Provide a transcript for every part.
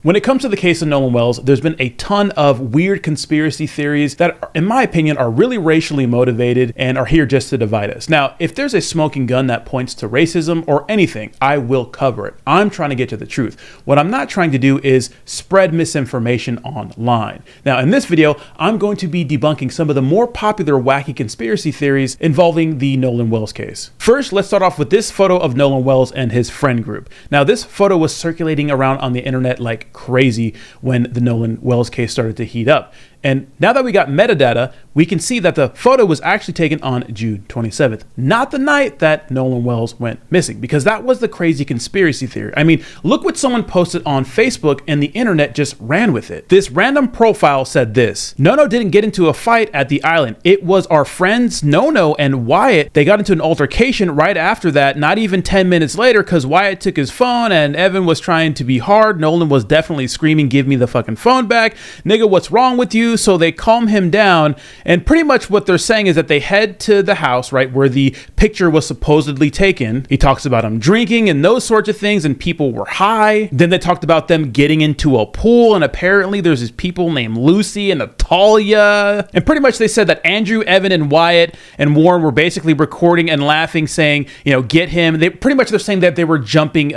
When it comes to the case of Nolan Wells, there's been a ton of weird conspiracy theories that, in my opinion, are really racially motivated and are here just to divide us. Now, if there's a smoking gun that points to racism or anything, I will cover it. I'm trying to get to the truth. What I'm not trying to do is spread misinformation online. Now, in this video, I'm going to be debunking some of the more popular wacky conspiracy theories involving the Nolan Wells case. First, let's start off with this photo of Nolan Wells and his friend group. Now, this photo was circulating around on the internet like crazy when the Nolan Wells case started to heat up. And now that we got metadata, we can see that the photo was actually taken on June 27th, not the night that Nolan Wells went missing, because that was the crazy conspiracy theory. I mean, look what someone posted on Facebook and the internet just ran with it. This random profile said this: Nono didn't get into a fight at the island. It was our friends Nono and Wyatt. They got into an altercation right after that, not even 10 minutes later, because Wyatt took his phone and Evan was trying to be hard. Nolan was definitely screaming, "Give me the fucking phone back. Nigga, what's wrong with you?" So they calm him down, and pretty much what they're saying is that they head to the house, right, where the picture was supposedly taken. He talks about them drinking and those sorts of things, and people were high. Then they talked about them getting into a pool, and apparently there's these people named Lucy and Natalia. And pretty much they said that Andrew, Evan, and Wyatt and Warren were basically recording and laughing, saying, you know, get him. They pretty much, they're saying that they were jumping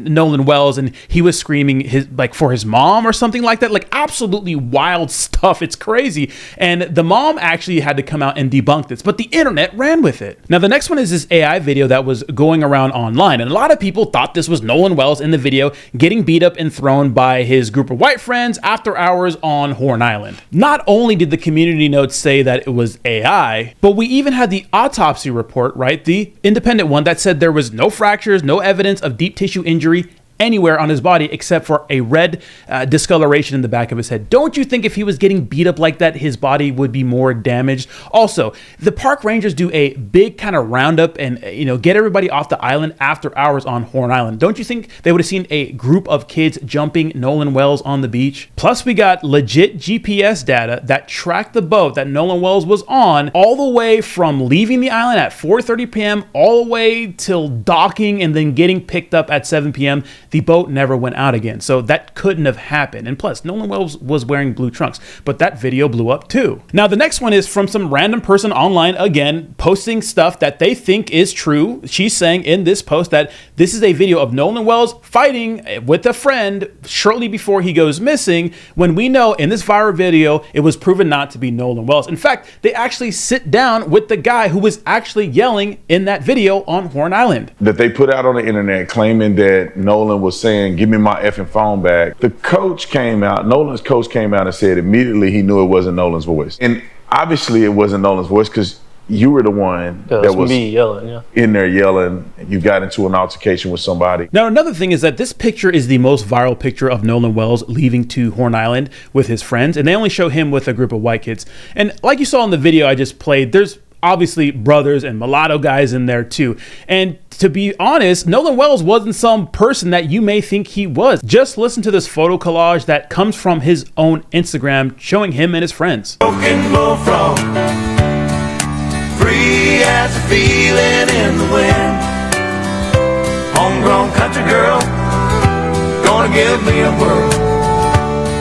Nolan Wells, and he was screaming his, like, for his mom or something like that. Like, absolutely wild stuff. It's crazy. And the mom actually had to come out and debunk this, but the internet ran with it. Now, the next one is this AI video that was going around online, and a lot of people thought this was Nolan Wells in the video getting beat up and thrown by his group of white friends after hours on Horn Island. Not only did the community notes say that it was AI, but we even had the autopsy report, right? The independent one that said there was no fractures, no evidence of deep tissue injury anywhere on his body except for a red discoloration in the back of his head. Don't you think if he was getting beat up like that, his body would be more damaged? Also, the park rangers do a big kind of roundup and, you know, get everybody off the island after hours on Horn Island. Don't you think they would have seen a group of kids jumping Nolan Wells on the beach? Plus, we got legit GPS data that tracked the boat that Nolan Wells was on all the way from leaving the island at 4:30 p.m. all the way till docking and then getting picked up at 7 p.m. The boat never went out again, so that couldn't have happened. And plus, Nolan Wells was wearing blue trunks, but that video blew up too. Now, the next one is from some random person online, again, posting stuff that they think is true. She's saying in this post that this is a video of Nolan Wells fighting with a friend shortly before he goes missing, when we know in this viral video, it was proven not to be Nolan Wells. In fact, they actually sit down with the guy who was actually yelling in that video on Horn Island. That they put out on the internet claiming that Nolan was saying, "Give me my effing phone back." The coach came out, Nolan's coach came out and said immediately he knew it wasn't Nolan's voice. And obviously it wasn't Nolan's voice because you were the one that was me yelling, in there yelling. You got into an altercation with somebody. Now, another thing is that this picture is the most viral picture of Nolan Wells leaving to Horn Island with his friends, and they only show him with a group of white kids. And like you saw in the video I just played, there's obviously brothers and mulatto guys in there too. And to be honest, Nolan Wells wasn't some person that you may think he was. Just listen to this photo collage that comes from his own Instagram showing him and his friends. Broken bullfrog, free as a feeling in the wind. Homegrown country girl, gonna give me a whirl.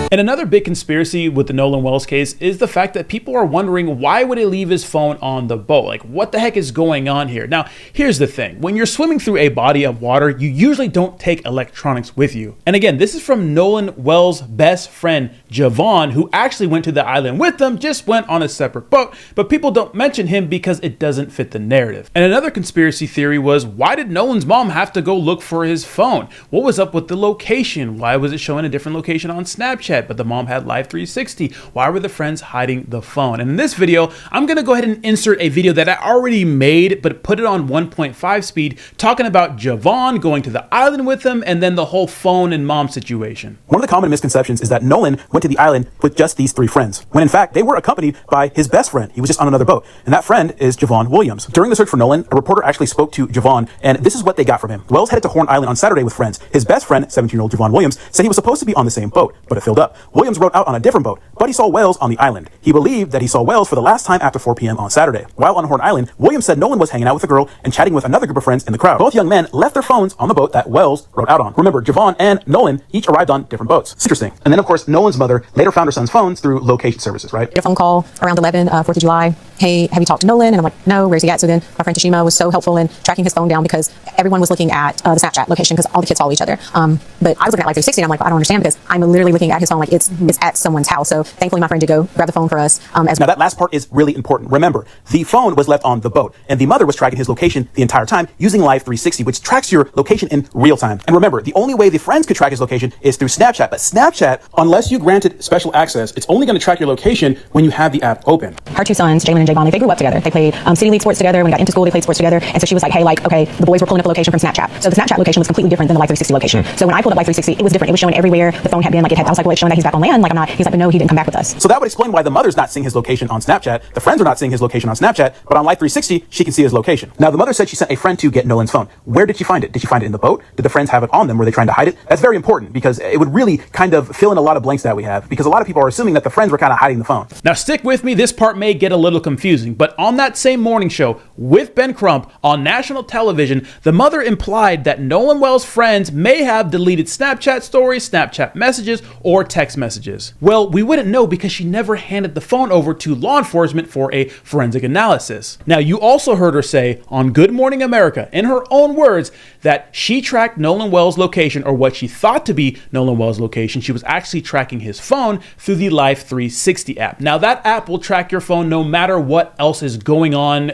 And another big conspiracy with the Nolan Wells case is the fact that people are wondering, why would he leave his phone on the boat? Like, what the heck is going on here? Now, here's the thing. When you're swimming through a body of water, you usually don't take electronics with you. And again, this is from Nolan Wells' best friend, Javon, who actually went to the island with them, just went on a separate boat, but people don't mention him because it doesn't fit the narrative. And another conspiracy theory was, why did Nolan's mom have to go look for his phone? What was up with the location? Why was it showing a different location on Snapchat? But the mom had Live 360. Why were the friends hiding the phone? And in this video, I'm gonna go ahead and insert a video that I already made, but put it on 1.5 speed, talking about Javon going to the island with him and then the whole phone and mom situation. One of the common misconceptions is that Nolan went to the island with just these three friends, when in fact, they were accompanied by his best friend. He was just on another boat, and that friend is Javon Williams. During the search for Nolan, a reporter actually spoke to Javon, and this is what they got from him. Wells headed to Horn Island on Saturday with friends. His best friend, 17-year-old Javon Williams, said he was supposed to be on the same boat, but it filled up. up. Williams rode out on a different boat, but he saw Wells on the island. He believed that he saw Wells for the last time after 4 p.m. on Saturday. While on Horn Island, Williams said Nolan was hanging out with a girl and chatting with another group of friends in the crowd. Both young men left their phones on the boat that Wells rode out on. Remember, Javon and Nolan each arrived on different boats. It's interesting. And then, of course, Nolan's mother later found her son's phones through location services, right? A phone call around 11, 4th of July. Hey, have you talked to Nolan? And I'm like, no, where's he at? So then my friend Tashima was so helpful in tracking his phone down because everyone was looking at the Snapchat location because all the kids follow each other. But I was looking at like 360 and I'm like, well, I don't understand because I'm literally looking at his phone like it's at someone's house. So thankfully my friend did go grab the phone for us. Now that last part is really important. Remember, the phone was left on the boat and the mother was tracking his location the entire time using Live 360, which tracks your location in real time. And remember, the only way the friends could track his location is through Snapchat. But Snapchat, unless you granted special access, it's only going to track your location when you have the app open. Her two sons, Jalen and Javon, they grew up together. They played City League sports together. When they got into school, they played sports together. And so she was like, hey, like, okay, the boys were pulling up a location from Snapchat. So the Snapchat location was completely different than the Live 360 location. So when I pulled up Live 360, it was different. It was showing everywhere the phone had been. Like I was like, well, it's showing that he's back on land. Like I'm not. He's like, but no, he didn't come back with us. So that would explain why the mother's not seeing his location on Snapchat. The friends are not seeing his location on Snapchat, but on Live 360, she can see his location. Now, the mother said she sent a friend to get Nolan's phone. Where did she find it? Did she find it in the boat? Did the friends have it on them? Were they trying to hide it? That's very important because it would really kind of fill in a lot of blanks that we have because a lot of people are assuming that the friends were kind of hiding the phone. Now stick with me, this part may get a little confusing, but on that same morning show with Ben Crump on national television, the mother implied that Nolan Wells' friends may have deleted Snapchat stories, Snapchat messages, or text messages. Well, we wouldn't know because she never handed the phone over to law enforcement for a forensic analysis. Now, you also heard her say on Good Morning America, in her own words, that she tracked Nolan Wells' location, or what she thought to be Nolan Wells' location. She was actually tracking his phone through the Live 360 app. Now, that app will track your phone no matter what else is going on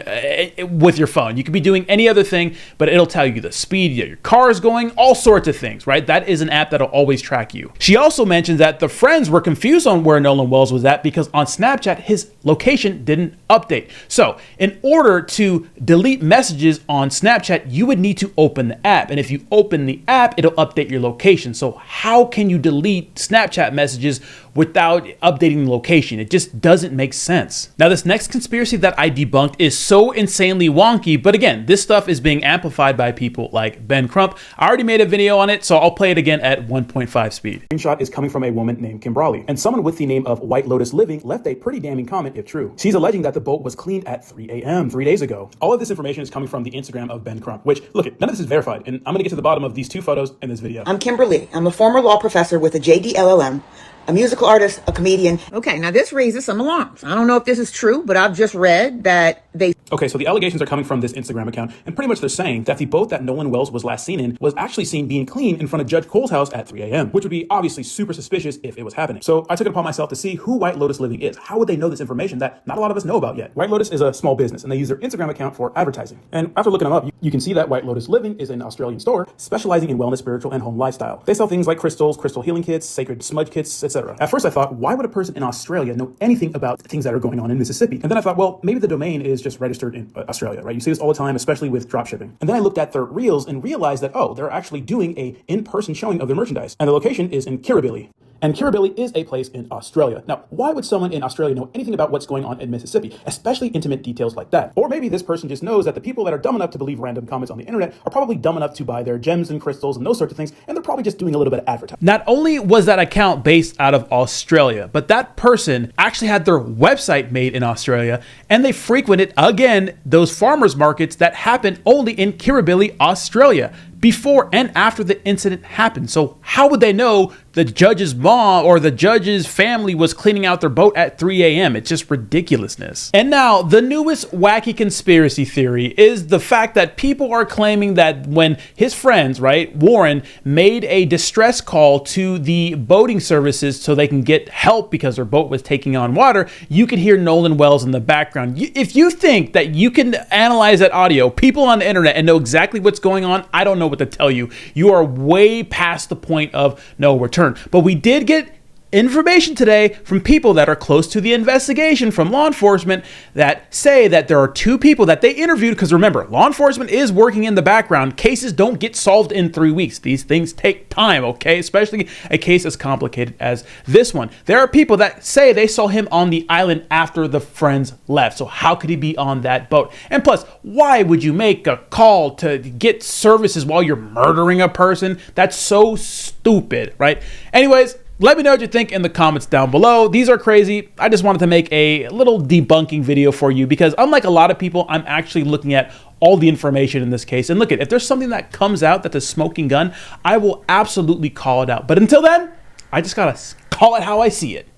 with your phone. You could be doing any other thing, but it'll tell you the speed your car is going, all sorts of things, right? That is an app that'll always track you. She also mentioned that the friends were confused on where Nolan Wells was at because on Snapchat, his location didn't update. So in order to delete messages on Snapchat, you would need to open the app. And if you open the app, it'll update your location. So how can you delete Snapchat messages without updating the location? It just doesn't make sense. Now, this next conspiracy that I debunked is so insanely wonky, but again, this stuff is being amplified by people like Ben Crump. I already made a video on it, so I'll play it again at 1.5 speed. Screenshot is coming from a woman named Kim Brawley, and someone with the name of White Lotus Living left a pretty damning comment if true. She's alleging that the boat was cleaned at 3 a.m. 3 days ago. All of this information is coming from the Instagram of Ben Crump, which, look, none of this is verified, and I'm gonna get to the bottom of these two photos in this video. I'm Kimberly. I'm a former law professor with a JD LLM, a musical artist, a comedian. Okay, now this raises some alarms. I don't know if this is true, but I've just read that they... Okay, so the allegations are coming from this Instagram account, and pretty much they're saying that the boat that Nolan Wells was last seen in was actually seen being clean in front of Judge Cole's house at 3 a.m., which would be obviously super suspicious if it was happening. So I took it upon myself to see who White Lotus Living is. How would they know this information that not a lot of us know about yet? White Lotus is a small business, and they use their Instagram account for advertising. And after looking them up, you can see that White Lotus Living is an Australian store specializing in wellness, spiritual, and home lifestyle. They sell things like crystals, crystal healing kits, sacred smudge kits, etc. At first I thought, why would a person in Australia know anything about things that are going on in Mississippi? And then I thought, well, maybe the domain is just registered in Australia, right? You see this all the time, especially with drop shipping. And then I looked at their reels and realized that, oh, they're actually doing a in-person showing of their merchandise. And the location is in Kirribilli. And Kirribilli is a place in Australia. Now, why would someone in Australia know anything about what's going on in Mississippi, especially intimate details like that? Or maybe this person just knows that the people that are dumb enough to believe random comments on the internet are probably dumb enough to buy their gems and crystals and those sorts of things, and they're probably just doing a little bit of advertising. Not only was that account based out of Australia, but that person actually had their website made in Australia, and they frequented, again, those farmers markets that happen only in Kirribilli, Australia, before and after the incident happened. So how would they know the judge's mom or the judge's family was cleaning out their boat at 3 a.m.? It's just ridiculousness. And now the newest wacky conspiracy theory is the fact that people are claiming that when his friends, right, Warren, made a distress call to the boating services so they can get help because their boat was taking on water, you could hear Nolan Wells in the background. If you think that you can analyze that audio, people on the internet, and know exactly what's going on, I don't know what to tell you. You are way past the point of no return. But we did get information today from people that are close to the investigation from law enforcement that say that there are two people that they interviewed, because remember, law enforcement is working in the background. Cases don't get solved in 3 weeks. These things take time, okay? Especially a case as complicated as this one. There are people that say they saw him on the island after the friends left. So how could he be on that boat? And plus, why would you make a call to get services while you're murdering a person? That's so stupid, right? Anyways, Let me know what you think in the comments down below. These are crazy. I just wanted to make a little debunking video for you because unlike a lot of people, I'm actually looking at all the information in this case. And look, if there's something that comes out that's a smoking gun, I will absolutely call it out. But until then, I just gotta call it how I see it.